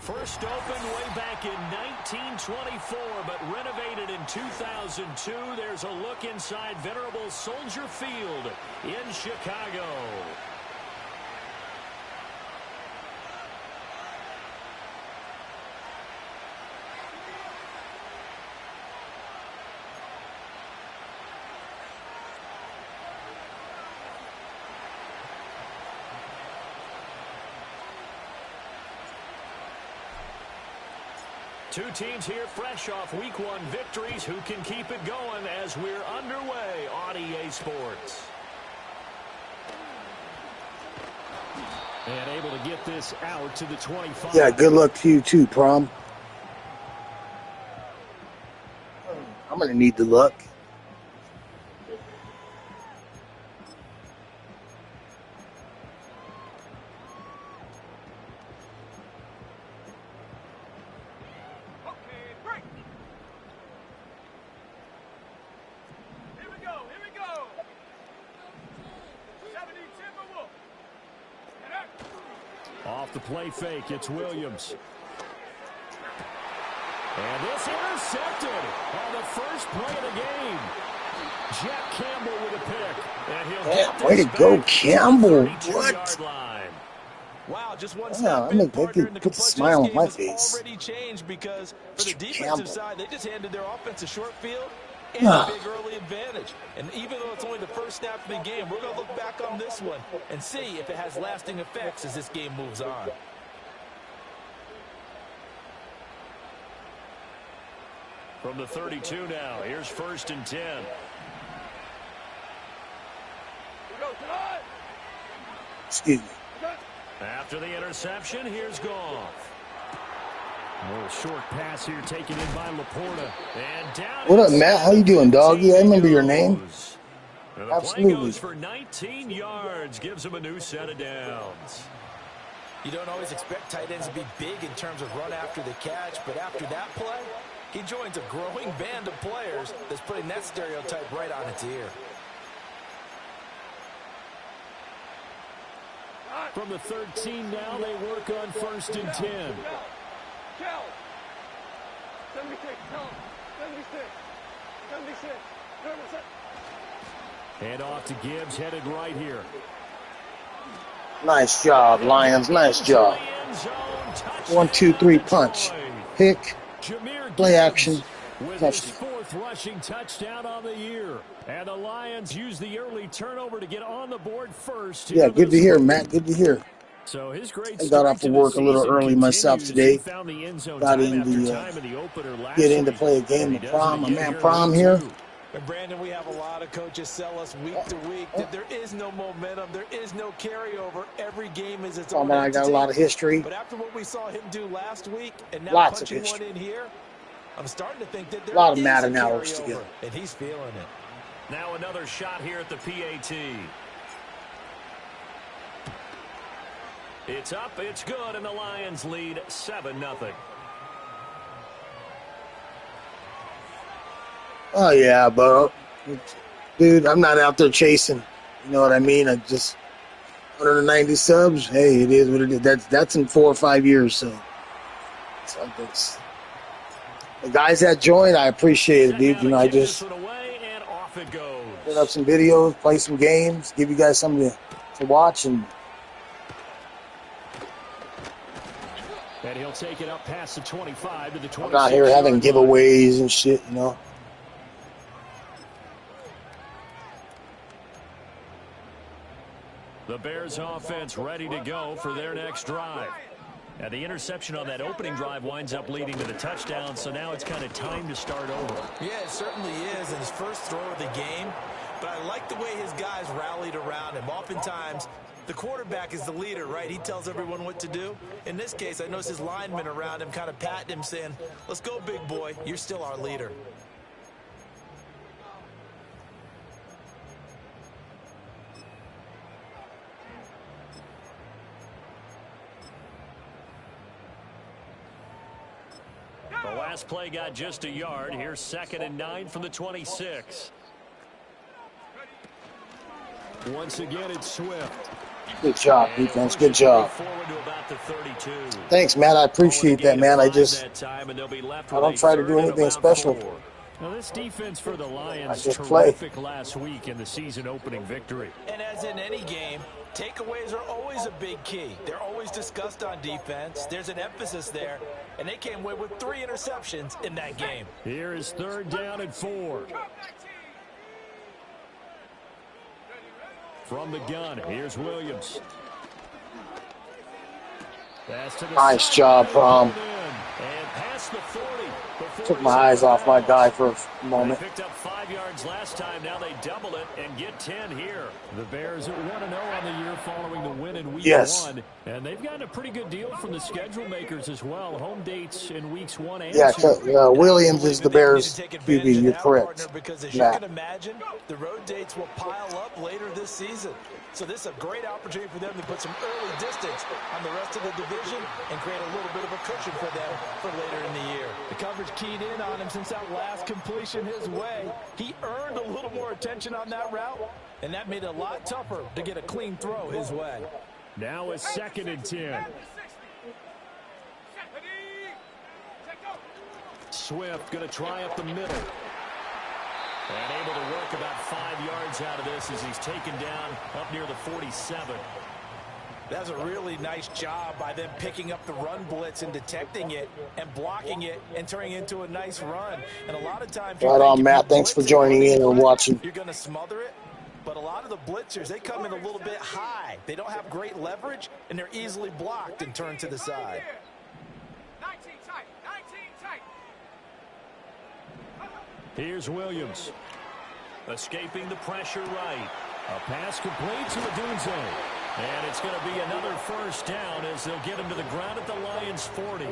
First opened way back in 1924, but renovated in 2002. There's a look inside venerable Soldier Field in Chicago. Two teams here fresh off Week 1 victories who can keep it going as we're underway on EA Sports. And able to get this out to the 25. Yeah, good luck to you too, Prom. I'm going to need the luck. Off the play fake, it's Williams. And this intercepted on the first play of the game. Jack Campbell with a pick. And he'll get way to go, Campbell. What? Wow, just one I mean, they could put a smile on my face. Already changed because for the defensive Campbell. side, they just handed their offense a short field and a big early advantage. And even though it's only the first snap of the game, we're going to look back on this one and see if it has lasting effects as this game moves on. From the 32 now, here's 1st and 10. Excuse me. After the interception, here's Goff. A little short pass here taken in by Laporta. And down. What up, Matt? How you doing, doggy? I remember your name. And the Absolutely. play goes for 19 yards, gives him a new set of downs. You don't always expect tight ends to be big in terms of run after the catch, but after that play, he joins a growing band of players that's putting that stereotype right on its ear. From the 13 now, they work on 1st and 10. Hand off to Gibbs, headed right here. Nice job, Lions. Nice job. 1, 2, 3 punch. Pick. Play action. With his 4th rushing touchdown on the year. And the Lions use the early turnover to get on the board first. Yeah, good to hear, Matt. Good to hear. So his great I got off of work a little early myself today. Got in get in to play a game of Prom. My man Prom here. And Brandon, we have a lot of coaches sell us week to week that there is no momentum, there is no carryover. Every game is its own. I got a lot of history. But after what we saw him do last week and now Lots of punching history. one in here, I'm starting to think that there a lot of is Madden a hours carryover, together. and he's feeling it. Now another shot here at the PAT. It's up, it's good, and the Lions lead 7-0. Oh, yeah, but Dude, I'm not out there chasing. You know what I mean? I just 190 subs. Hey, it is what it is. That's in 4 or 5 years. So the guys that joined, I appreciate it, dude. You know, I just put up some videos, play some games, give you guys something to watch, and he'll take it up past the 25 to the 26. I'm not here having giveaways and shit, you know. The Bears offense ready to go for their next drive. Now, the interception on that opening drive winds up leading to the touchdown, so now it's kind of time to start over. Yeah, it certainly is in his first throw of the game, but I like the way his guys rallied around him. Oftentimes, the quarterback is the leader, right? He tells everyone what to do. In this case, I noticed his linemen around him kind of patting him, saying, let's go, big boy. You're still our leader. The last play got just a yard. Here's 2nd and 9 from the 26. Once again, it's Swift. Good job, defense. Good job. Thanks, man. I appreciate that, man. I don't try to do anything special. Now, this defense for the Lions just terrific play. last week in the season-opening victory. And as in any game, takeaways are always a big key. They're always discussed on defense. There's an emphasis there, and they came away with 3 interceptions in that game. Here is 3rd down and 4. From the gun, here's Williams. Nice job, Prom. Took my eyes off my guy for a moment. They picked up 5 yards last time. Now they double it and get 10 here. The Bears are 1-0 on the year following the win in week 1. And they've gotten a pretty good deal from the schedule makers as well. Home dates in weeks 1 and 2. Williams is the Bears QB. You're correct. Because as you can imagine, the road dates will pile up later this season. So this is a great opportunity for them to put some early distance on the rest of the division and create a little bit of a cushion for them for later in the year. The coverage keyed in on him since that last completion his way. He earned a little more attention on that route, and that made it a lot tougher to get a clean throw his way. Now it's 2nd and 10. Swift going to try up the middle. And able to work about 5 yards out of this as he's taken down up near the 47. That's a really nice job by them picking up the run blitz and detecting it and blocking it and turning it into a nice run. And a lot of times, right on, Matt. Thanks for joining in and watching. You're going to smother it, but a lot of the blitzers, they come in a little bit high. They don't have great leverage, and they're easily blocked and turned to the side. 19 tight. Here's Williams. Escaping the pressure right. A pass complete to Adunze. And it's going to be another 1st down as they'll get him to the ground at the Lions' 40.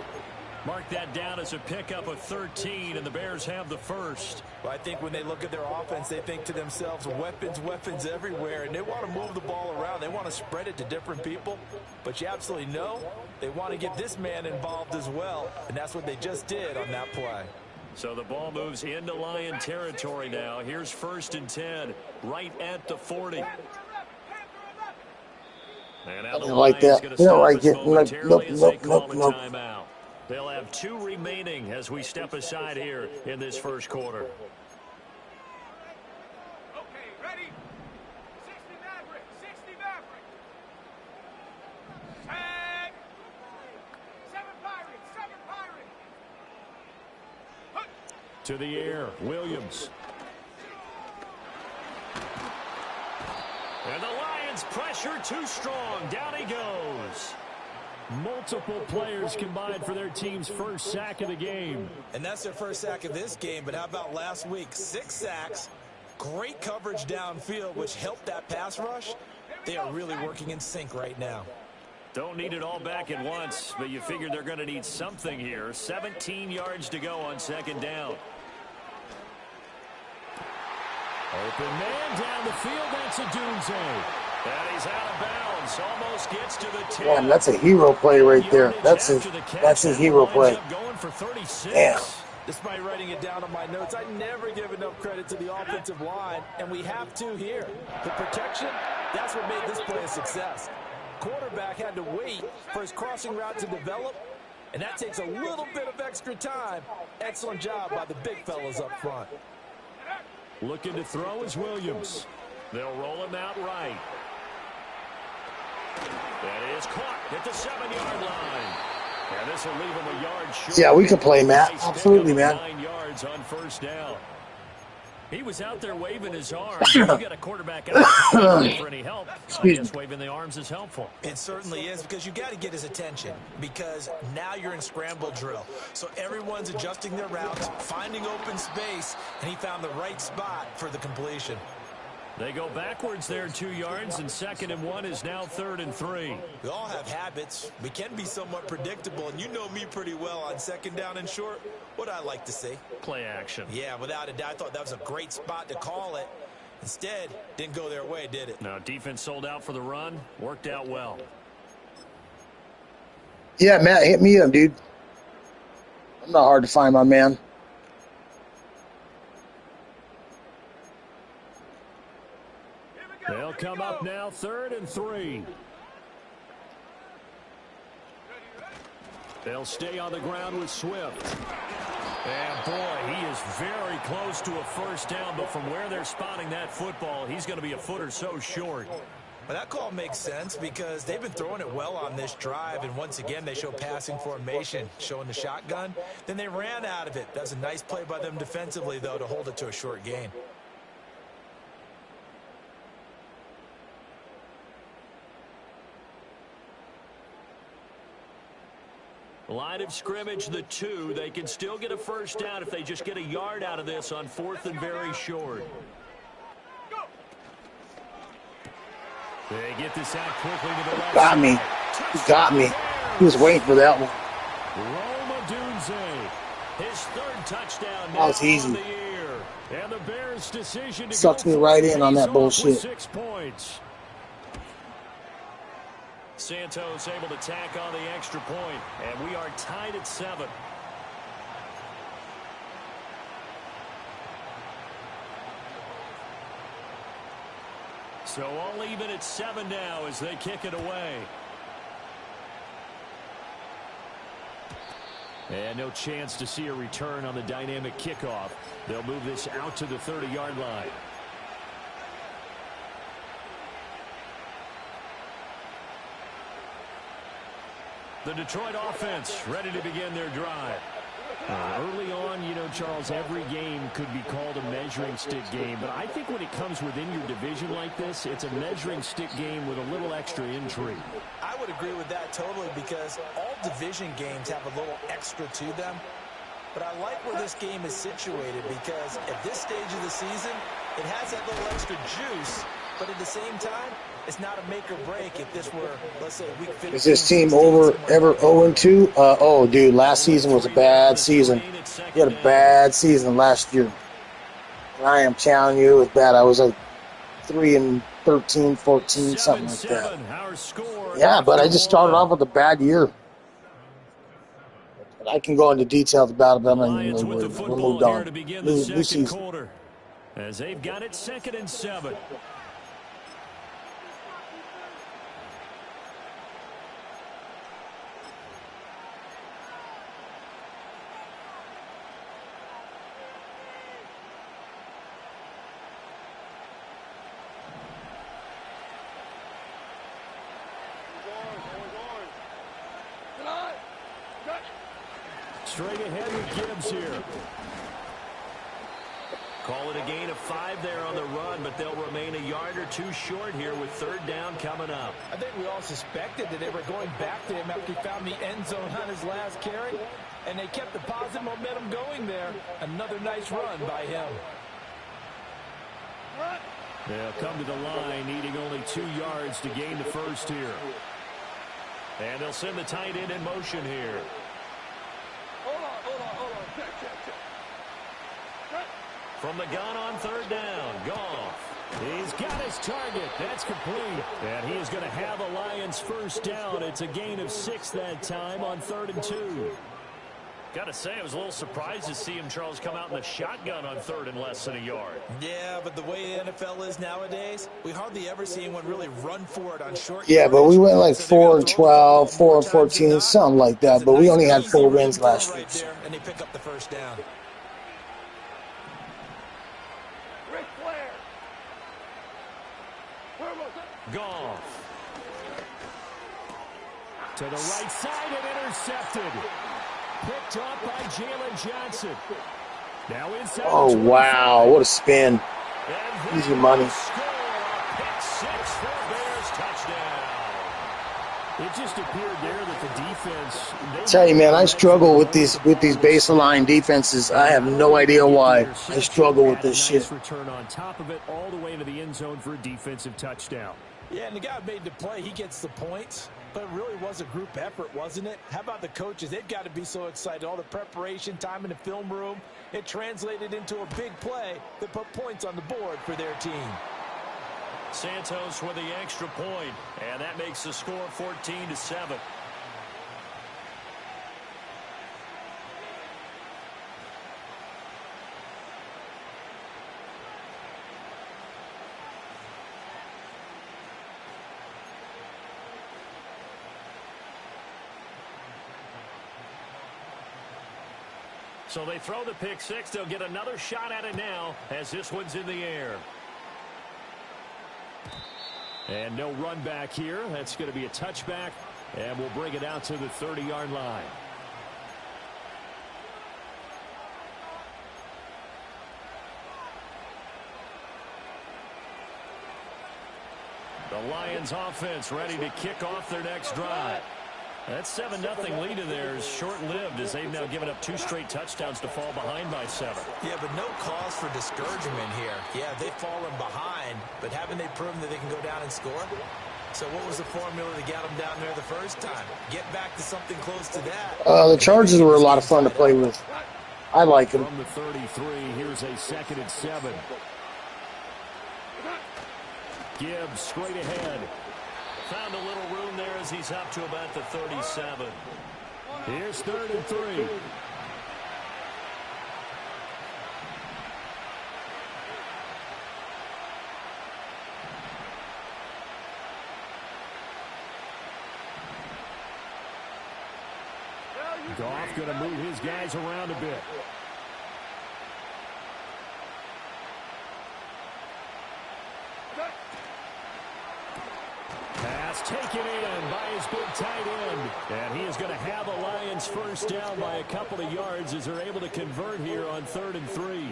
Mark that down as a pickup of 13, and the Bears have the 1st. Well, I think when they look at their offense, they think to themselves, weapons everywhere, and they want to move the ball around. They want to spread it to different people, but you absolutely know they want to get this man involved as well, and that's what they just did on that play. So the ball moves into Lion territory now. Here's 1st and 10, right at the 40. And now the like that. They don't like it. Nope. They'll have 2 remaining as we step aside here in this 1st quarter. Okay, ready? 60 Maverick. Tag. 7 Pirates. To the air, Williams. And the Lions pressure too strong. Down he goes. Multiple players combined for their team's 1st sack of the game. And that's their 1st sack of this game, but how about last week? 6 sacks, great coverage downfield, which helped that pass rush. They are really working in sync right now. Don't need it all back at once, but you figure they're going to need something here. 17 yards to go on 2nd down. Open man down the field. That's Adunze. And he's out of bounds. Almost gets to the 10. Damn, that's a hero play right there. That's his hero play. Going for 36. Damn. Despite writing it down on my notes, I never give enough credit to the offensive line, and we have to here. The protection, that's what made this play a success. Quarterback had to wait for his crossing route to develop, and that takes a little bit of extra time. Excellent job by the big fellas up front. Looking to throw is Williams. They'll roll him out right. That is caught at the 7-yard line. And this will leave him a yard short. Yeah, we can play, Matt. Absolutely, man. 9 yards on first down. He was out there waving his arms. You got a quarterback out for any help. I guess waving the arms is helpful. It certainly is, because you got to get his attention, because now you're in scramble drill. So everyone's adjusting their routes, finding open space, and he found the right spot for the completion. They go backwards there 2 yards, and 2nd and 1 is now 3rd and 3. We all have habits. We can be somewhat predictable, and you know me pretty well on 2nd down and short. What I like to see. Play action. Yeah, without a doubt. I thought that was a great spot to call it. Instead, didn't go their way, did it? No, defense sold out for the run. Worked out well. Yeah, Matt, hit me up, dude. I'm not hard to find, my man. They'll come up now 3rd and 3. They'll stay on the ground with Swift. And, boy, he is very close to a first down, but from where they're spotting that football, he's going to be a foot or so short. Well, that call makes sense because they've been throwing it well on this drive, and once again they show passing formation, showing the shotgun. Then they ran out of it. That was a nice play by them defensively, though, to hold it to a short gain. Line of scrimmage, the 2. They can still get a first down if they just get a yard out of this on 4th and very short. They get this out quickly to the left. Got me. He got me. He was waiting for that one. Roma Dunze, his 3rd touchdown. That was easy. The year. And the Bears' decision to sucked me right in on that bullshit. 6 points. Santos able to tack on the extra point, and we are tied at 7. So all even at 7 now as they kick it away. And no chance to see a return on the dynamic kickoff. They'll move this out to the 30-yard line. The Detroit offense ready to begin their drive. Early on, you know, Charles, every game could be called a measuring stick game. But I think when it comes within your division like this, it's a measuring stick game with a little extra intrigue. I would agree with that totally because all division games have a little extra to them. But I like where this game is situated because at this stage of the season, it has that little extra juice. But at the same time, it's not a make or break if this were, let's say, week 15. Is this team ever 0-2? Oh, dude, last season was a bad season. You had a bad season last year. And I am telling you, it was bad. I was like 3-13, 14, something like that. Yeah, but I just started off with a bad year. But I can go into details about it, but I'm not even really worried. We'll move on. New season. As they've got it 2nd and 7. Straight ahead with Gibbs here. Call it a gain of 5 there on the run, but they'll remain a yard or 2 short here with 3rd down coming up. I think we all suspected that they were going back to him after he found the end zone on his last carry, and they kept the positive momentum going there. Another nice run by him. They'll come to the line, needing only 2 yards to gain the first here. And they'll send the tight end in motion here. From the gun on 3rd down, Goff. He's got his target. That's complete. And he is going to have a Lions first down. It's a gain of 6 that time on 3rd and 2. Got to say, I was a little surprised to see him, Charles, come out in the shotgun on third and less than a yard. Yeah, but the way the NFL is nowadays, we hardly ever see anyone really run for it on short Yeah, but we went like 4 and 12, 4 and 14, something like that. But we only had 4 wins last year. Right there, and they pick up the first down. Goff. To the right side and intercepted. Picked up by Jalen Johnson. Now inside. Oh, wow. What a spin. Easy money. Pick six for Bears touchdown. It just appeared there that the defense. Tell you, man, I struggle with these baseline defenses. I have no idea why. I struggle with this shit. Return on top of it, all the way into the end zone for a defensive touchdown. Yeah, and the guy made the play. He gets the points. But it really was a group effort, wasn't it? How about the coaches? They've got to be so excited. All the preparation, time in the film room, it translated into a big play that put points on the board for their team. Santos with the extra point, and that makes the score 14-7. So they throw the pick six. They'll get another shot at it now as this one's in the air. And no run back here. That's going to be a touchback, and we'll bring it out to the 30-yard line. The Lions offense ready to kick off their next drive. That 7-0 lead of theirs short-lived as they've now given up 2 straight touchdowns to fall behind by 7. Yeah, but no cause for discouragement here. Yeah, they've fallen behind, but haven't they proven that they can go down and score? So what was the formula to get them down there the first time? Get back to something close to that. The Chargers were a lot of fun to play with. I like them. From the 33, here's a 2nd and 7. Gibbs straight ahead. Found a little room there as he's up to about the 37. Here's 3rd and 3. Goff going to move his guys around a bit. Pass taken in by his big tight end. And he is going to have a Lions first down by a couple of yards as they're able to convert here on 3rd and 3.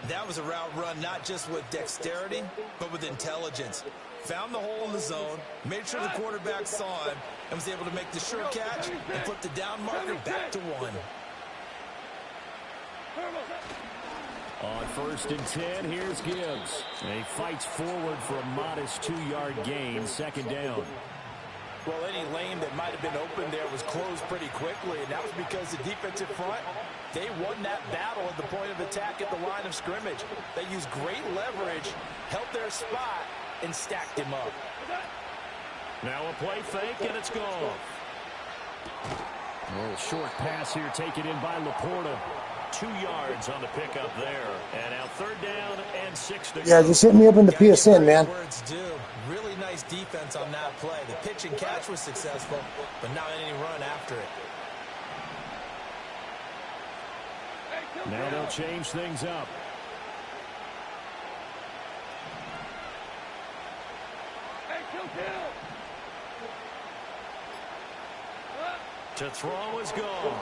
That was a route run not just with dexterity, but with intelligence. Found the hole in the zone, made sure the quarterback saw him, and was able to make the sure catch and put the down marker back to 1. On 1st and 10, here's Gibbs. And he fights forward for a modest 2-yard gain, 2nd down. Well, any lane that might have been open there was closed pretty quickly, and that was because the defensive front, they won that battle at the point of attack at the line of scrimmage. They used great leverage, held their spot, and stacked him up. Now a play fake, and it's gone. A little short pass here taken in by Laporta. 2 yards on the pickup there. And now 3rd down and 6 to go. Yeah, just hit me up in the PSN, man. Words do. Really nice defense on that play. The pitch and catch was successful, but not any run after it. Now they'll change things up. To throw is gone.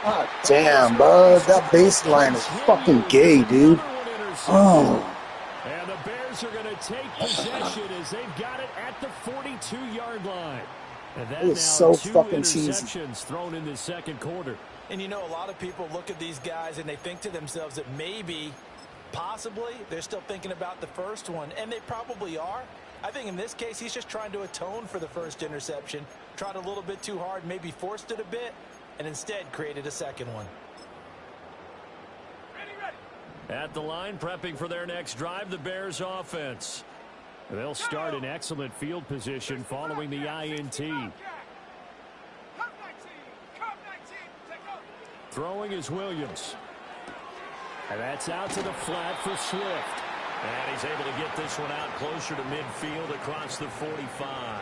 God damn, bud. That baseline is fucking gay, dude. Oh. And the Bears are going to take possession as they've got it at the 42-yard line. And that It is so fucking cheesy. interceptions thrown in the 2nd quarter. And you know, a lot of people look at these guys and they think to themselves that maybe, possibly, they're still thinking about the first one. And they probably are. I think in this case, he's just trying to atone for the first interception. Tried a little bit too hard, maybe forced it a bit, and instead created a 2nd one. At the line, prepping for their next drive, the Bears offense. They'll start in excellent field position following the INT. Throwing is Williams. And that's out to the flat for Swift. And he's able to get this one out closer to midfield across the 45.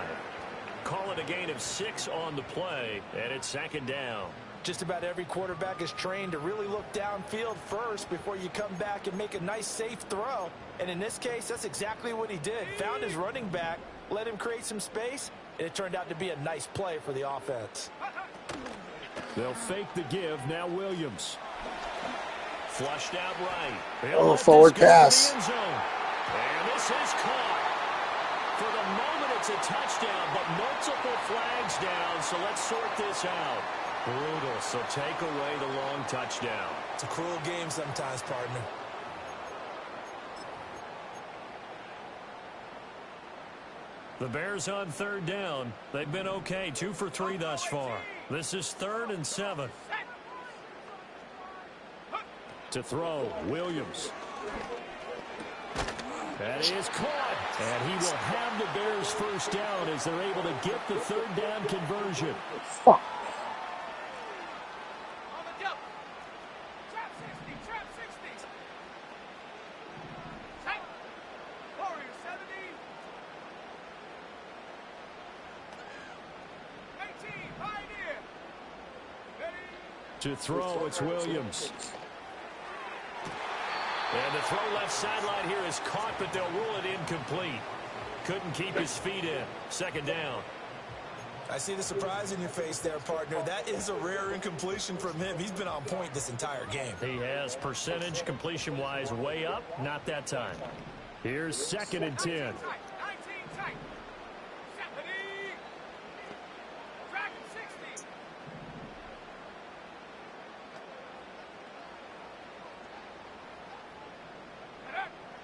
Call it a gain of 6 on the play, and it's 2nd down. Just about every quarterback is trained to really look downfield first before you come back and make a nice, safe throw. And in this case, that's exactly what he did. Found his running back, let him create some space, and it turned out to be a nice play for the offense. They'll fake the give. Now Williams. Flushed out right. Oh, forward pass. And this is caught. For the moment, it's a touchdown, but multiple flags down, so let's sort this out. Brutal, so take away the long touchdown. It's a cruel game sometimes, partner. The Bears on 3rd down. They've been okay, 2 for 3 thus far. This is 3rd and 7. To throw, Williams. That is caught. And he will have the Bears 1st down as they're able to get the 3rd down conversion. Fuck. To throw, it's Williams. And the throw left sideline here is caught, but they'll rule it incomplete. Couldn't keep his feet in. 2nd down. I see the surprise in your face there, partner. That is a rare incompletion from him. He's been on point this entire game. He has percentage completion-wise way up. Not that time. Here's 2nd and 10.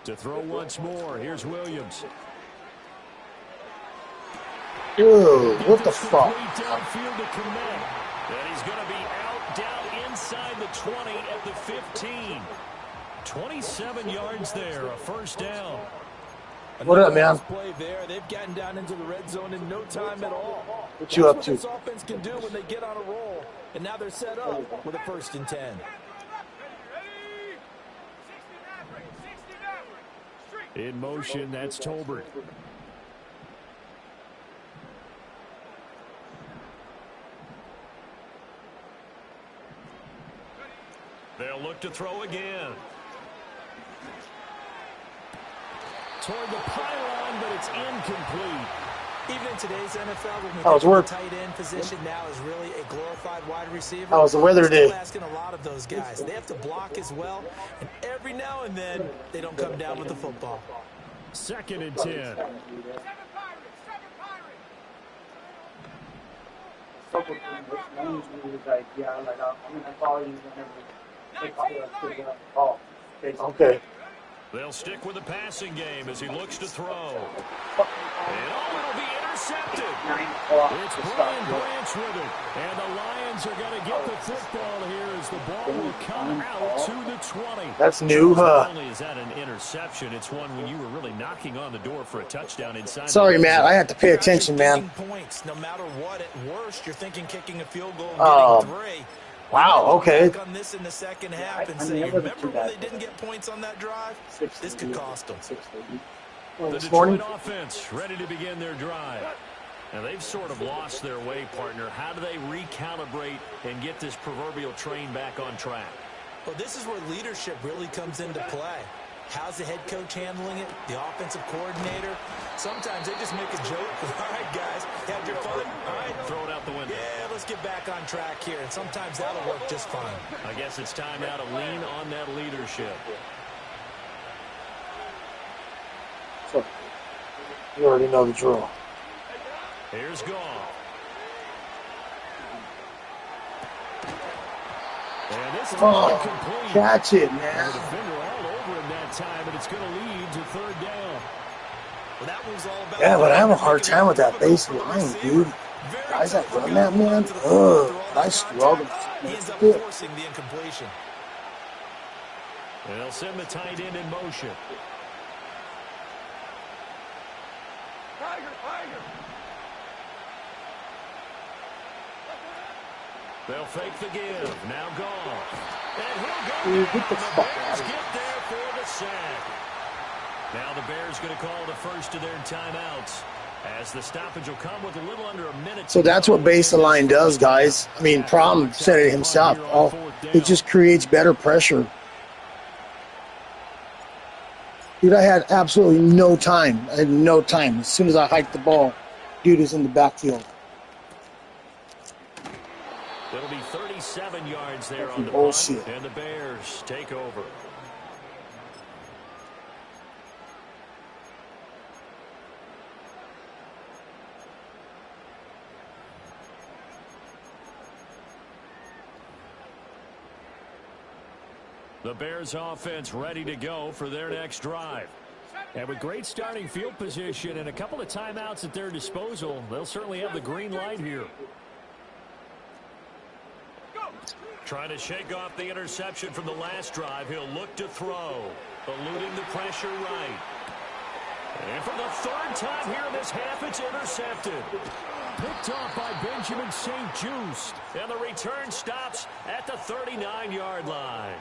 To throw once more. Here's Williams. Ew, what the fuck? Downfield to connect. And he's going to be out, down inside the 20 at the 15. 27 yards there, a 1st down. What up, man? Play there. They've gotten down into the red zone in no time at all. What you up to? That's what this offense can do when they get on a roll. And now they're set up with a 1st and 10. In motion, that's Tolbert. They'll look to throw again. Toward the pylon, but it's incomplete. Even in today's NFL, when we How's think work? the tight end position now is really a glorified wide receiver. How's the weather Still today? asking a lot of those guys. They have to block as well, and every now and then they don't come down with the football. 2nd and 10. Okay. They'll stick with the passing game as he looks to throw. And it'll be intercepted. It's Brian Branch with it. And the Lions are going to get the football here as the ball will come out to the 20. That's new, Not only is that an interception, it's one when you were really knocking on the door for a touchdown inside. Sorry, Matt. I have to pay attention, man. Points, no matter what, at worst, you're thinking kicking a field goal and getting 3. Wow, okay. On this in the second half and say, remember when they didn't get points on that drive? This could cost them. The Detroit offense ready to begin their drive. Now, they've sort of lost their way, partner. How do they recalibrate and get this proverbial train back on track? Well, this is where leadership really comes into play. How's the head coach handling it? The offensive coordinator? Sometimes they just make a joke. All right, guys, had your fun? All right, throw it out the window. Yeah, let's get back on track here. And sometimes that'll work just fine. I guess it's time now to lean on that leadership. So, you already know the drill. Here's Goff. And this is incomplete. Catch it, The man. defender all over him that time, and it's going to lead to 3rd down. Well, that was all about Yeah, but I have a hard time with that base line, dude. Guys that run that, man, I struggle. He ends up forcing the incompletion. They'll send the tight end in motion. They'll fake the give. Now Goff. And he'll go Dude, down. get the The fuck Bears out of here. get there for the sack. Now the Bears going to call the first of their timeouts, as the stoppage will come with a little under a minute. So that's what base the line does, guys. I mean, Prom said it himself. It just creates better pressure. Dude, I had absolutely no time. I had no time. As soon as I hiked the ball, dude is in the backfield. It'll be 37 yards there on the bullshit. punt, and the Bears take over. The Bears offense ready to go for their next drive. And with great starting field position and a couple of timeouts at their disposal, they'll certainly have the green light here. Trying to shake off the interception from the last drive. He'll look to throw. Eluding the pressure right. And for the third time here in this half, it's intercepted. Picked off by Benjamin St-Juste. And the return stops at the 39-yard line.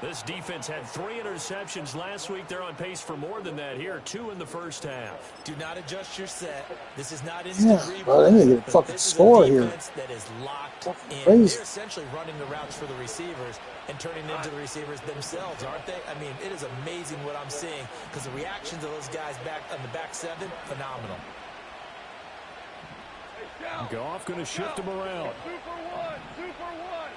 This defense had 3 interceptions last week. They're on pace for more than that here. 2 in the first half. Do not adjust your set. This is not instant replay. Well, they need to get a fucking score here. That is locked in. Crazy. They're essentially running the routes for the receivers and turning them into the receivers themselves, aren't they? I mean, it is amazing what I'm seeing because the reactions of those guys back on the back 7, phenomenal. Goff going to shift him around. 2 for 1. 2 for 1.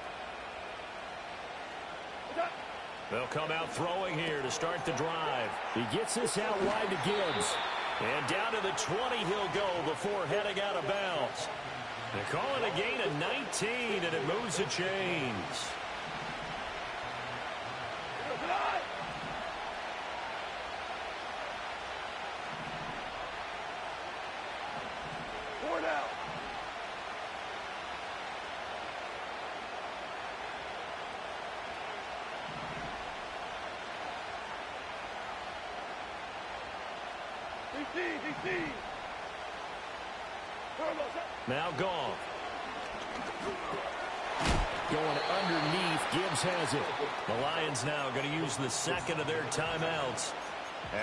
They'll come out throwing here to start the drive. He gets this out wide to Gibbs. And down to the 20 he'll go before heading out of bounds. They're calling a gain of 19, and it moves the chains. Now Goff. Going underneath. Gibbs has it. The Lions now going to use the second of their timeouts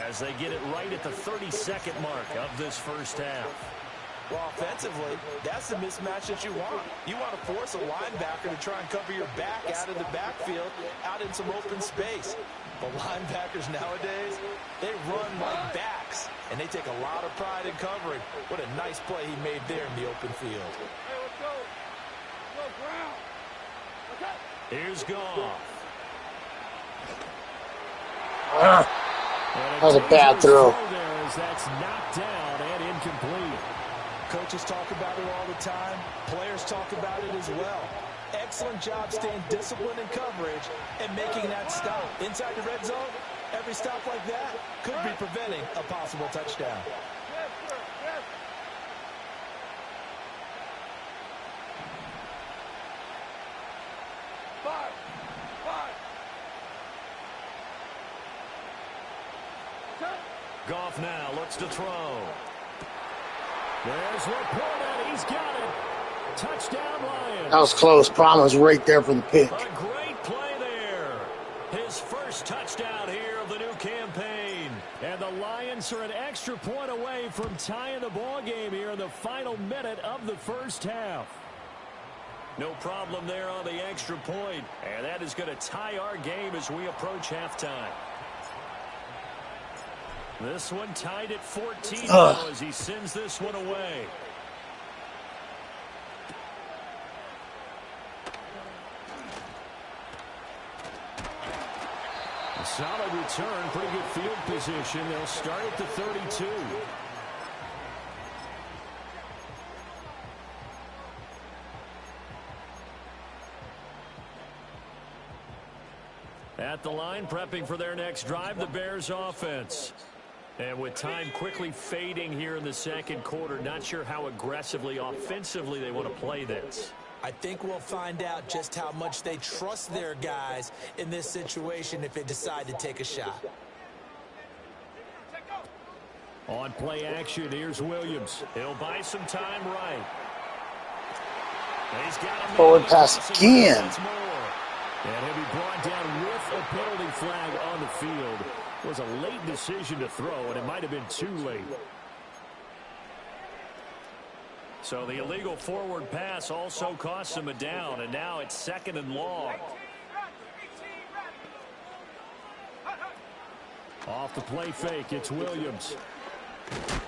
as they get it right at the 32nd mark of this first half. Well, offensively, that's the mismatch that you want. You want to force a linebacker to try and cover your back out of the backfield, out in some open space. But linebackers nowadays, they run like backs, and they take a lot of pride in covering. What a nice play he made there in the open field. Hey, let's go. Let's go, ground. Okay. Here's Goff. That was a bad throw. That's knocked down and incomplete. Coaches talk about it all the time. Players talk about it as well. Excellent job staying disciplined in coverage and making that stop. Inside the red zone, every stop like that could be preventing a possible touchdown. Yes, sir. Yes. Five. Goff now looks to throw. There's Laporta. He's got it. Touchdown, Lions. That was close. Prom was right there for the pick. A great play there. His first touchdown here of the new campaign. And the Lions are an extra point away from tying the ball game here in the final minute of the first half. No problem there on the extra point. And that is going to tie our game as we approach halftime. This one tied at 14 now as he sends this one away. A solid return, pretty good field position. They'll start at the 32. At the line, prepping for their next drive, the Bears offense. And with time quickly fading here in the second quarter, not sure how aggressively, offensively they want to play this. I think we'll find out just how much they trust their guys in this situation if they decide to take a shot. On play action, here's Williams. He'll buy some time right. He's got a Forward man pass again. once more. And he'll be brought down with a penalty flag on the field. It was a late decision to throw, and it might have been too late. So the illegal forward pass also cost him a down, and now it's 2nd and long. Off the play fake, it's Williams. And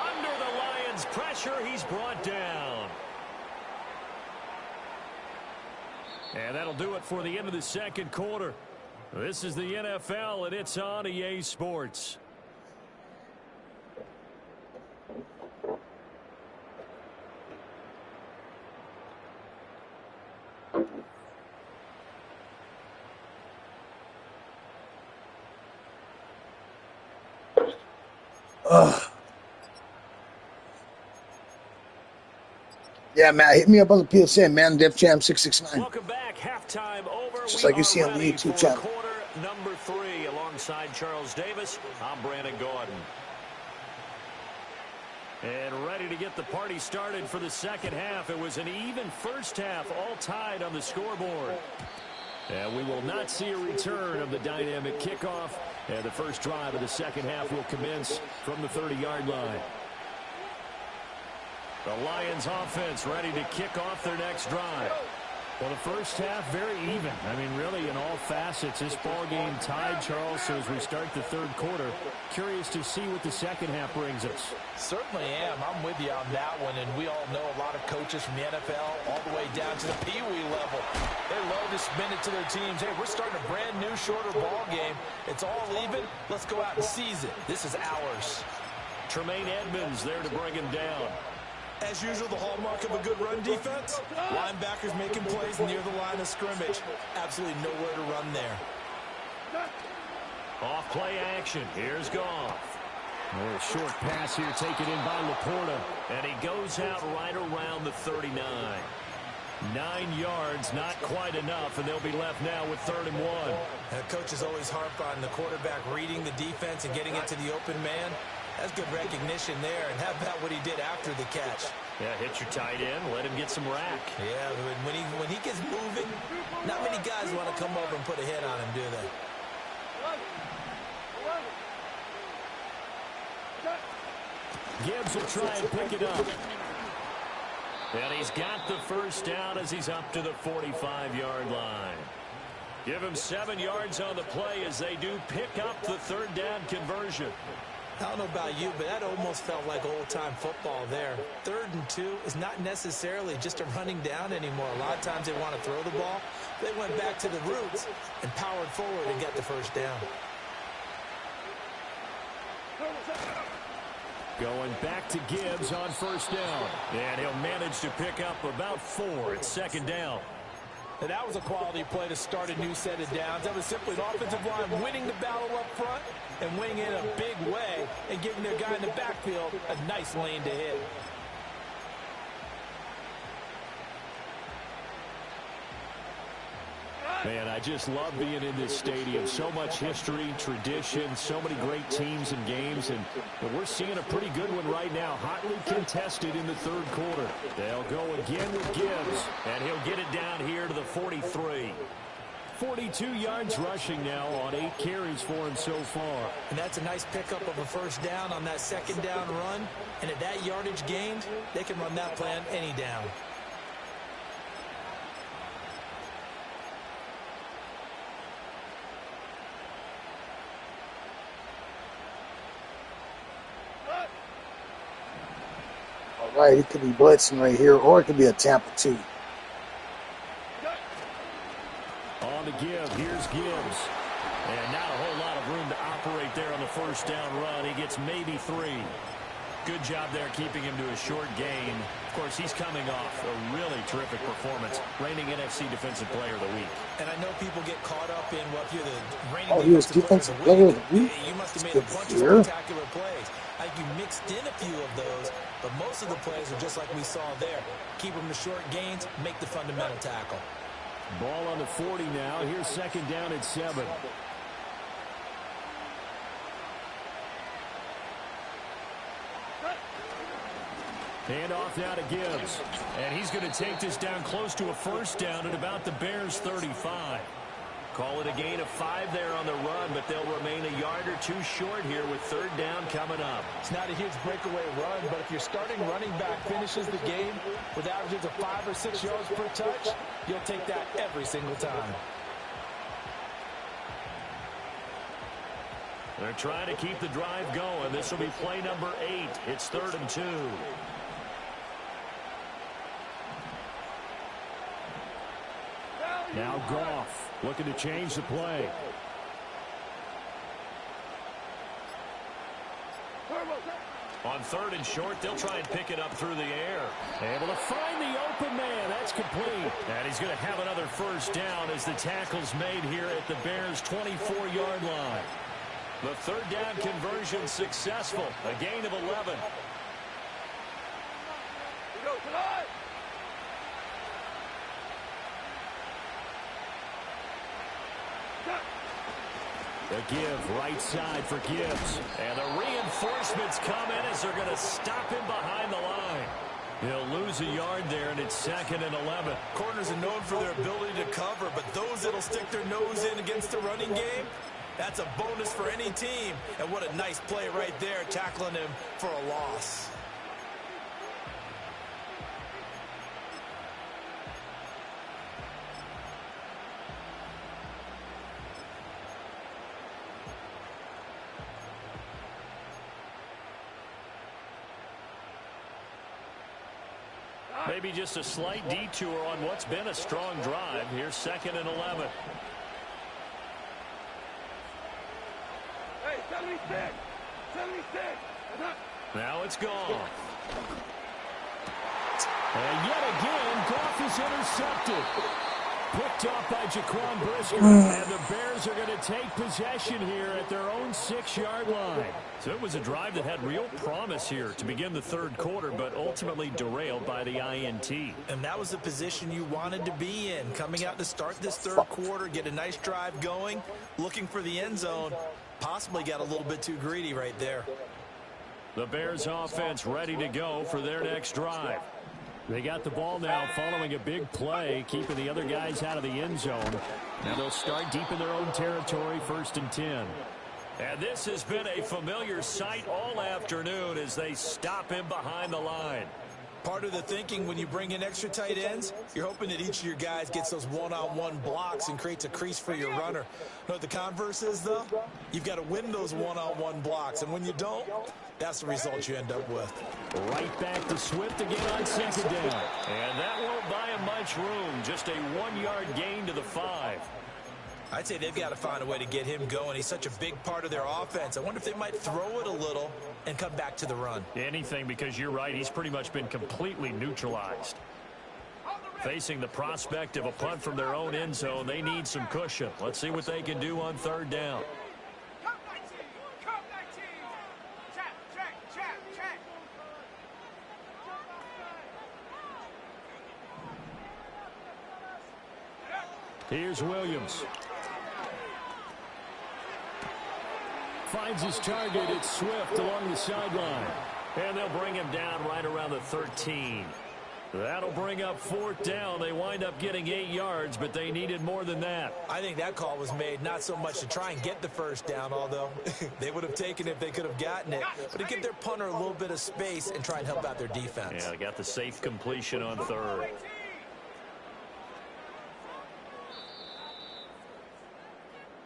under the Lions' pressure, he's brought down. And that'll do it for the end of the 2nd quarter. This is the NFL, and it's on EA Sports. Yeah, Matt, hit me up on the PSN, man. Defjam669. Welcome back. Halftime over. Just We like you see are on the ready YouTube for channel. quarter number 3 alongside Charles Davis. I'm Brandon Gordon. And ready to get the party started for the 2nd half. It was an even first half, all tied on the scoreboard. And we will not see a return of the dynamic kickoff. And the first drive of the 2nd half will commence from the 30-yard line. The Lions offense ready to kick off their next drive. Well, the first half, very even. I mean, really, in all facets, this ball game tied, Charles. So as we start the 3rd quarter, curious to see what the 2nd half brings us. Certainly am. I'm with you on that one, and we all know a lot of coaches from the NFL all the way down to the Pee-wee level. They love to spin it to their teams. Hey, we're starting a brand new, shorter ball game. It's all even. Let's go out and seize it. This is ours. Tremaine Edmonds there to bring him down. As usual, the hallmark of a good run defense, linebackers making plays near the line of scrimmage. Absolutely nowhere to run there. Off play action. Here's Goff. A short pass here taken in by Laporta. And he goes out right around the 39. 9 yards, not quite enough, and they'll be left now with 3rd and 1. Coaches always harp on the quarterback reading the defense and getting it to the open man. That's good recognition there. And how about what he did after the catch? Yeah, hit your tight end, let him get some rack. Yeah, when he gets moving, not many guys want to come over and put a hit on him, do they? Gibbs will try and pick it up. And he's got the first down as he's up to the 45-yard line. Give him 7 yards on the play as they do pick up the 3rd down conversion. I don't know about you, but that almost felt like old-time football there. 3rd and 2 is not necessarily just a running down anymore. A lot of times they want to throw the ball. They went back to the roots and powered forward and got the first down. Going back to Gibbs on 1st down. And he'll manage to pick up about 4 at 2nd down. And that was a quality play to start a new set of downs. That was simply an offensive line winning the battle up front and winning in a big way and giving their guy in the backfield a nice lane to hit. Man, I just love being in this stadium. So much history, tradition, so many great teams and games, and we're seeing a pretty good one right now. Hotly contested in the 3rd quarter. They'll go again with Gibbs, and he'll get it down here to the 43. 42 yards rushing now on 8 carries for him so far. And that's a nice pickup of a first down on that 2nd down run. And at that yardage gained, they can run that play on any down. Right, it could be blitzing right here, or it could be a Tampa 2. On the give, here's Gibbs. And not a whole lot of room to operate there on the first down run. He gets maybe 3. Good job there keeping him to a short gain. Of course, he's coming off a really terrific performance, reigning NFC Defensive Player of the Week. And I know people get caught up in, well, if you're the reigning Oh, he was Defensive Defensive Player of the Week? you must have made a bunch of spectacular plays. I think you mixed in a few of those, but most of the plays are just like we saw there. Keep them to short gains, make the fundamental tackle. Ball on the 40 now. Here's 2nd down at 7. Hand off now to Gibbs. And he's going to take this down close to a first down at about the Bears' 35. Call it a gain of 5 there on the run, but they'll remain a yard or two short here with third down coming up. It's not a huge breakaway run, but if your starting running back finishes the game with averages of 5 or 6 yards per touch, you'll take that every single time. They're trying to keep the drive going. This will be play number 8. It's 3rd and 2. Now Goff looking to change the play. On 3rd and short, they'll try and pick it up through the air. Able to find the open man. That's complete. And he's going to have another first down as the tackle's made here at the Bears' 24-yard line. The third down conversion successful. A gain of 11. The give right side for Gibbs. And the reinforcements come in as they're going to stop him behind the line. He'll lose a yard there, and it's 2nd and 11. Corners are known for their ability to cover, but those that'll stick their nose in against the running game, that's a bonus for any team. And what a nice play right there, tackling him for a loss. Maybe just a slight detour on what's been a strong drive. Here's 2nd and 11. Hey, 76! 76! Now it's gone. And yet again, Goff is intercepted. Picked off by Jaquan Brisker. And the Bears are going to take possession here at their own 6-yard line. So it was a drive that had real promise here to begin the third quarter, but ultimately derailed by the INT. And that was the position you wanted to be in. Coming out to start this third quarter, get a nice drive going, looking for the end zone. Possibly got a little bit too greedy right there. The Bears offense ready to go for their next drive. They got the ball now following a big play, keeping the other guys out of the end zone. Now they'll start deep in their own territory, 1st and 10. And this has been a familiar sight all afternoon as they stop him behind the line. Part of the thinking when you bring in extra tight ends, you're hoping that each of your guys gets those one-on-one blocks and creates a crease for your runner. You know what the converse is, though? You've got to win those one-on-one blocks, and when you don't, that's the result you end up with. Right back to Swift again on 2nd down. And that won't buy him much room. Just a 1-yard gain to the 5. I'd say they've got to find a way to get him going. He's such a big part of their offense. I wonder if they might throw it a little and come back to the run. Anything, because you're right. He's pretty much been completely neutralized. Facing the prospect of a punt from their own end zone, they need some cushion. Let's see what they can do on 3rd down. Here's Williams. Finds his target. It's Swift along the sideline. And they'll bring him down right around the 13. That'll bring up 4th down. They wind up getting 8 yards, but they needed more than that. I think that call was made not so much to try and get the first down, although they would have taken it if they could have gotten it, but to give their punter a little bit of space and try and help out their defense. Yeah, they got the safe completion on 3rd.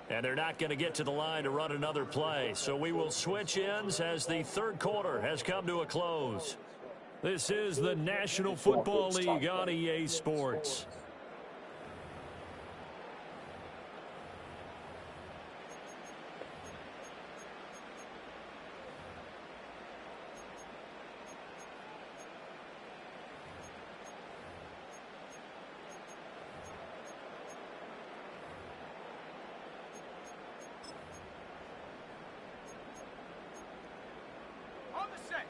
And they're not going to get to the line to run another play. So we will switch ends as the third quarter has come to a close. This is the National Football League on EA Sports.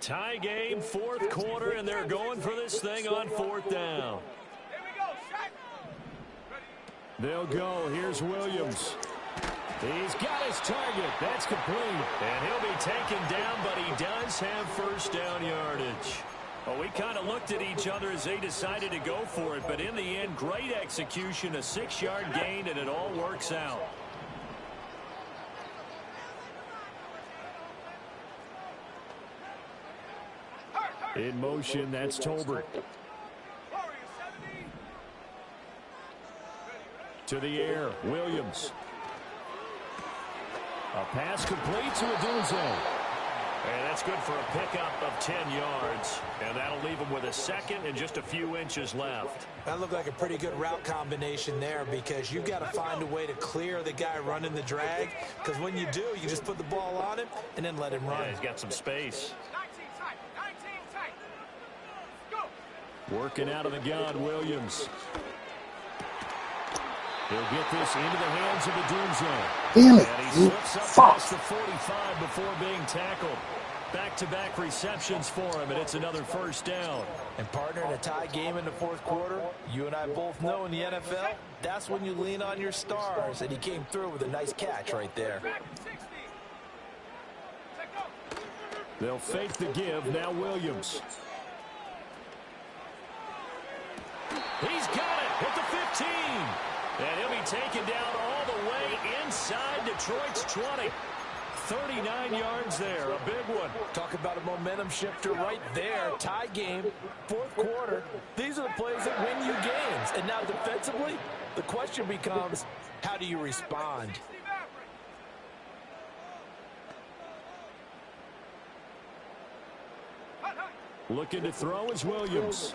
Tie game, 4th quarter, and they're going for this thing on 4th down. They'll go. Here's Williams. He's got his target. That's complete. And he'll be taken down, but he does have first down yardage. Well, we kind of looked at each other as they decided to go for it, but in the end, great execution, a 6-yard gain, and it all works out. In motion, that's Tolbert. To the air, Williams. A pass complete to Odunze. And that's good for a pickup of 10 yards. And that'll leave him with a second and just a few inches left. That looked like a pretty good route combination there, because you've got to find a way to clear the guy running the drag. Because when you do, you just put the ball on him and then let him run. Yeah, he's got some space. 19 tight. 19 tight. Go. Working out of the gun, Williams. He'll get this into the hands of Odunze. Damn it, And he you slips up fuck. past the 45 before being tackled. Back-to-back receptions for him, and it's another first down. And partner, in a tie game in the fourth quarter, you and I both know in the NFL, that's when you lean on your stars, and he came through with a nice catch right there. Back 60. Let go. They'll fake the give. Now Williams. He's got it at the 15. And he'll be taken down all the way inside Detroit's 20. 39 yards there, a big one. Talk about a momentum shifter right there. Tie game, fourth quarter. These are the plays that win you games. And now defensively, the question becomes, how do you respond? Looking to throw is Williams.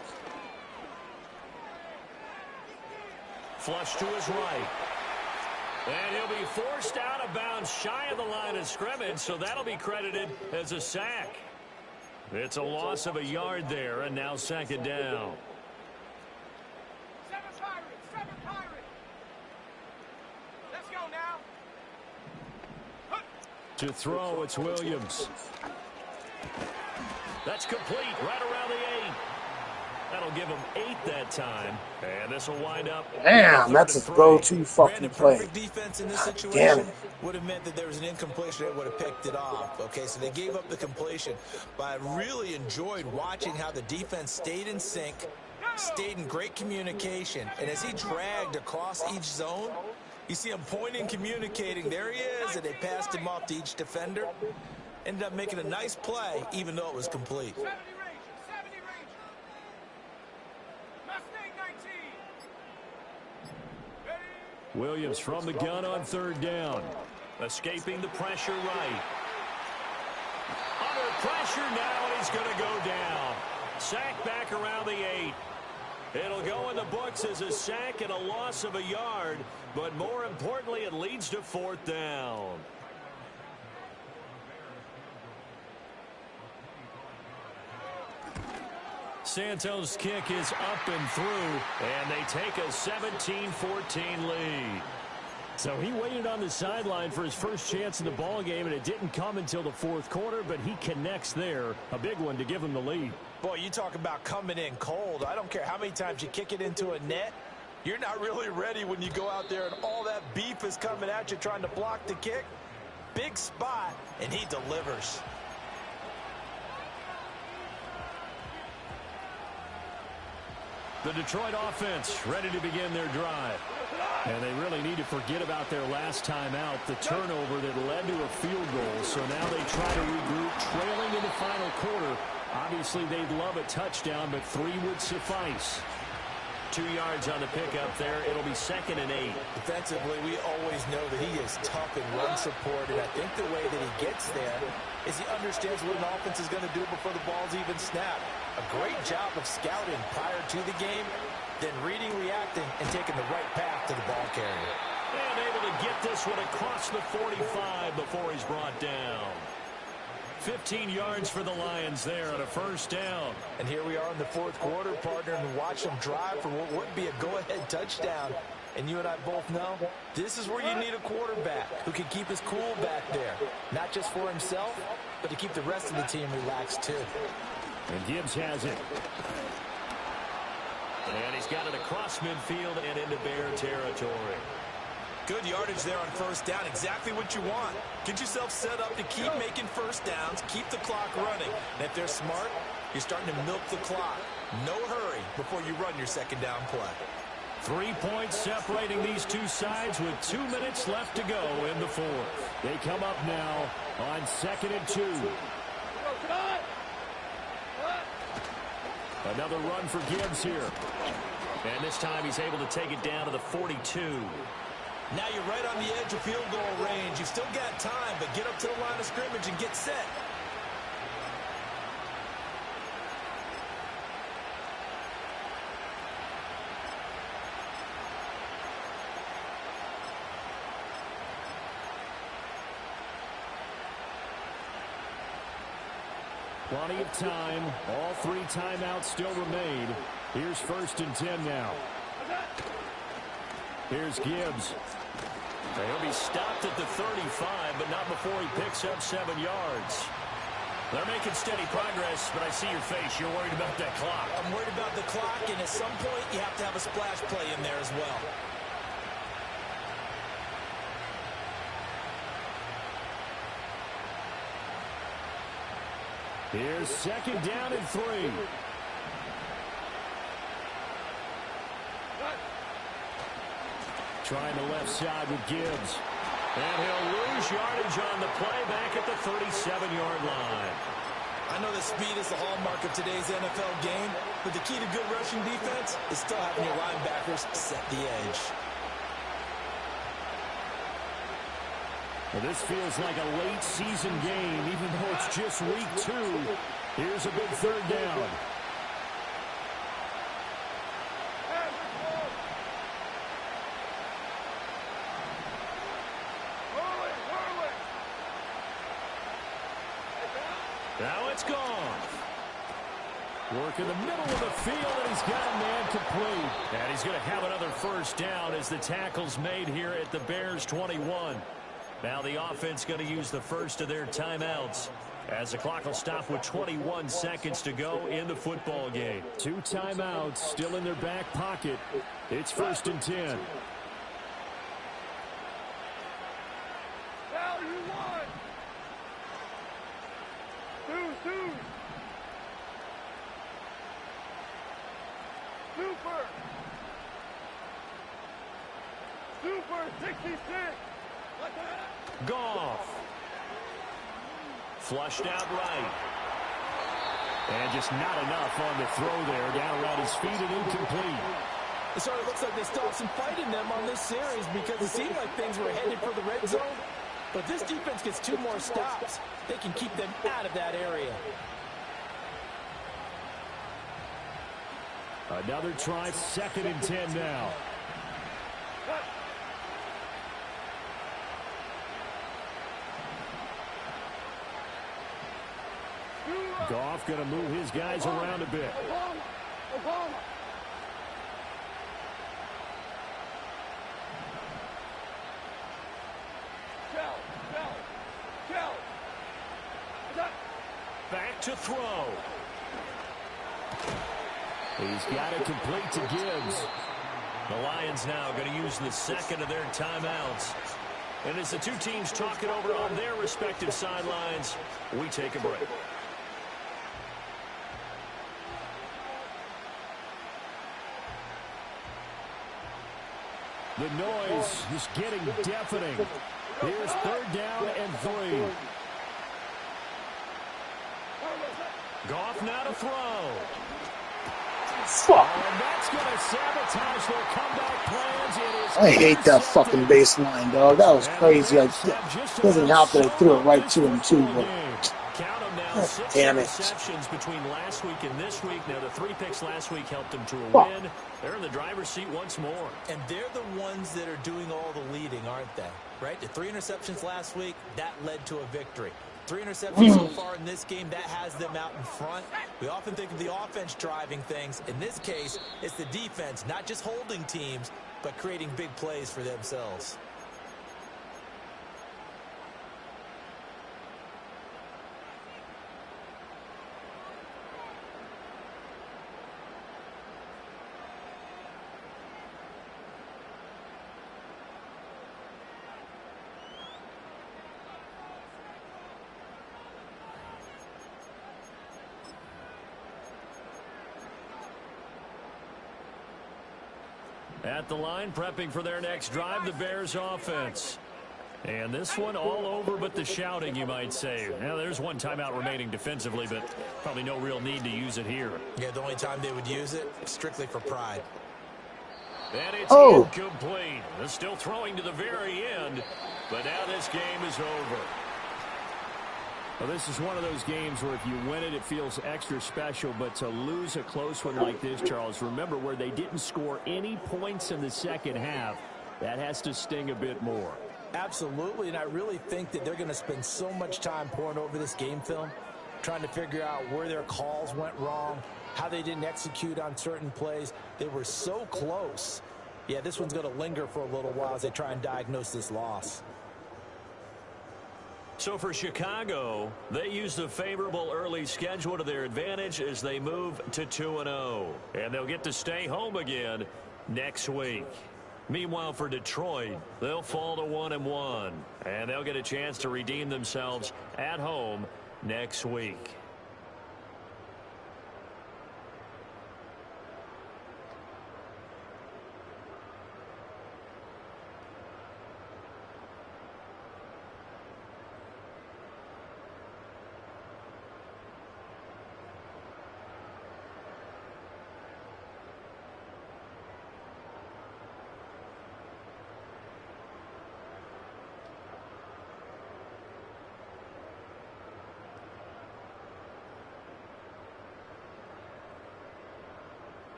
Flush to his right. And he'll be forced out of bounds shy of the line of scrimmage, so that'll be credited as a sack. It's a loss of a yard there, and now second down. 7 Pirates. Let's go now. To throw, it's Williams. That's complete right around the 8. That'll give him 8 that time. And this will wind up. Damn, that's a go-to fucking play. Perfect defense in this Damn situation it. would have meant that there was an incompletion that would have picked it off. Okay, so they gave up the completion. But I really enjoyed watching how the defense stayed in sync, stayed in great communication. And as he dragged across each zone, you see him pointing, communicating. There he is, and they passed him off to each defender. Ended up making a nice play, even though it was complete. 70 Rangers. 70 Rangers. Mustang 19. Ready. Williams from the gun on third down. Escaping the pressure right. Under pressure now, and he's going to go down. Sack back around the 8. It'll go in the books as a sack and a loss of a yard, but more importantly, it leads to fourth down. Santos' kick is up and through, and they take a 17-14 lead. So he waited on the sideline for his first chance in the ball game, and it didn't come until the fourth quarter, but he connects there. A big one to give him the lead. Boy, you talk about coming in cold. I don't care how many times you kick it into a net. You're not really ready when you go out there and all that beef is coming at you trying to block the kick. Big spot, and he delivers. The Detroit offense ready to begin their drive. And they really need to forget about their last time out, the turnover that led to a field goal. So now they try to regroup, trailing in the final quarter. Obviously, they'd love a touchdown, but 3 would suffice. 2 yards on the pickup there. It'll be 2nd and 8. Defensively, we always know that he is tough in run support, and I think the way that he gets there is he understands what an offense is going to do before the ball's even snapped. A great job of scouting prior to the game, then reading, reacting, and taking the right path to the ball carrier. And able to get this one across the 45 before he's brought down. 15 yards for the Lions there on a first down. And here we are in the fourth quarter, partner, and watch them drive for what would be a go-ahead touchdown. And you and I both know this is where you need a quarterback who can keep his cool back there. Not just for himself, but to keep the rest of the team relaxed too. And Gibbs has it. And he's got it across midfield and into Bear territory. Good yardage there on first down. Exactly what you want. Get yourself set up to keep making first downs, keep the clock running. And if they're smart, You're starting to milk the clock. No hurry before you run your second down play. 3 points separating these two sides with 2 minutes left to go in the fourth. They come up now on 2nd and 2. Another run for Gibbs here. And this time he's able to take it down to the 42. Now you're right on the edge of field goal range. You've still got time, but get up to the line of scrimmage and get set. Plenty of time. All 3 timeouts still remain. Here's 1st and 10 now. Here's Gibbs. He'll be stopped at the 35, but not before he picks up 7 yards. They're making steady progress, but I see your face. You're worried about that clock. I'm worried about the clock, and at some point you have to have a splash play in there as well. Here's 2nd down and 3. Trying the left side with Gibbs. And he'll lose yardage on the play back at the 37-yard line. I know that speed is the hallmark of today's NFL game, but the key to good rushing defense is still having your linebackers set the edge. Well, this feels like a late season game, even though it's just week 2. Here's a big 3rd down. Now it's gone. Work in the middle of the field, and he's got a man complete. And he's going to have another 1st down as the tackle's made here at the Bears 21. Now the offense going to use the first of their timeouts as the clock will stop with 21 seconds to go in the football game. 2 timeouts still in their back pocket. It's 1st and 10. Now you won. 2-2. Super 66. Goff. Flushed out right. And just not enough on the throw there. Down around his feet and incomplete. It sort of looks like they still have some fight in them on this series because it seemed like things were headed for the red zone. But this defense gets 2 more stops. They can keep them out of that area. Another try, 2nd and 10 now. Goff going to move his guys around a bit. Back to throw. He's got it complete to Gibbs. The Lions now going to use the 2nd of their timeouts. And as the 2 teams talk it over on their respective sidelines, we take a break. The noise is getting deafening. Here's 3rd down and 3. Goff now to throw. Fuck. And that's going to sabotage their comeback plans. It is I hate that fucking baseline, dog. That was crazy. It doesn't help that I threw it right to him, too. But count them now. 6 damn it. interceptions between last week and this week. Now, the 3 picks last week helped them to a Fuck. win. They're in the driver's seat once more. And they're the ones that are doing all the leading, aren't they? Right? The 3 interceptions last week, that led to a victory. 3 interceptions so far in this game, that has them out in front. We often think of the offense driving things. In this case, it's the defense, not just holding teams, but creating big plays for themselves. At the line, prepping for their next drive, the Bears offense. And this one all over but the shouting, you might say. Now, there's one timeout remaining defensively, but probably no real need to use it here. Yeah, the only time they would use it, strictly for pride. And it's incomplete. They're still throwing to the very end, but now this game is over. Well, this is one of those games where if you win it, it feels extra special. But to lose a close one like this, Charles, remember where they didn't score any points in the second half, that has to sting a bit more. Absolutely, and I really think that they're going to spend so much time poring over this game film, trying to figure out where their calls went wrong, how they didn't execute on certain plays. They were so close. Yeah, this one's going to linger for a little while as they try and diagnose this loss. So for Chicago, they use the favorable early schedule to their advantage as they move to 2-0. And they'll get to stay home again next week. Meanwhile, for Detroit, they'll fall to 1-1. And they'll get a chance to redeem themselves at home next week.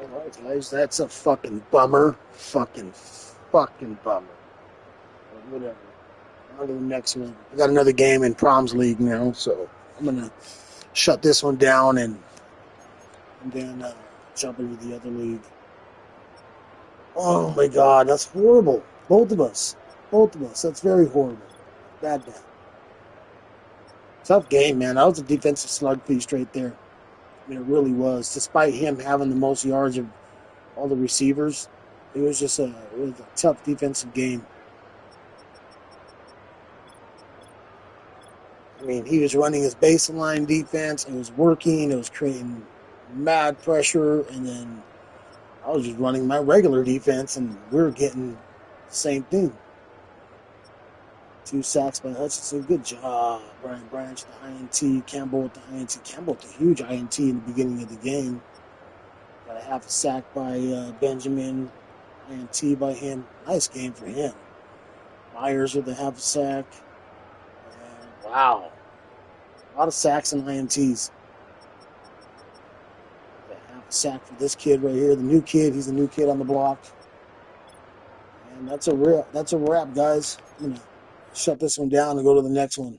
All right, guys, that's a fucking bummer. Fucking bummer. But whatever. On to the next one. I got another game in Proms League now, so I'm going to shut this one down and then jump into the other league. Oh, my God, that's horrible. Both of us. That's very horrible. Bad. Tough game, man. That was a defensive slugfest right there. I mean, it really was. Despite him having the most yards of all the receivers, it was a tough defensive game. I mean, he was running his baseline defense. It was working. It was creating mad pressure. And then I was just running my regular defense, and we were getting the same thing. 2 sacks by Hutchinson. Good job, Brian Branch, the INT. Campbell with the INT. Campbell with a huge INT in the beginning of the game. Got a half a sack by Benjamin. INT by him. Nice game for him. Myers with a half a sack. And wow. A lot of sacks and INTs. Got a half a sack for this kid right here. The new kid. He's the new kid on the block. And that's a wrap, guys. I'm going to shut this one down and go to the next one.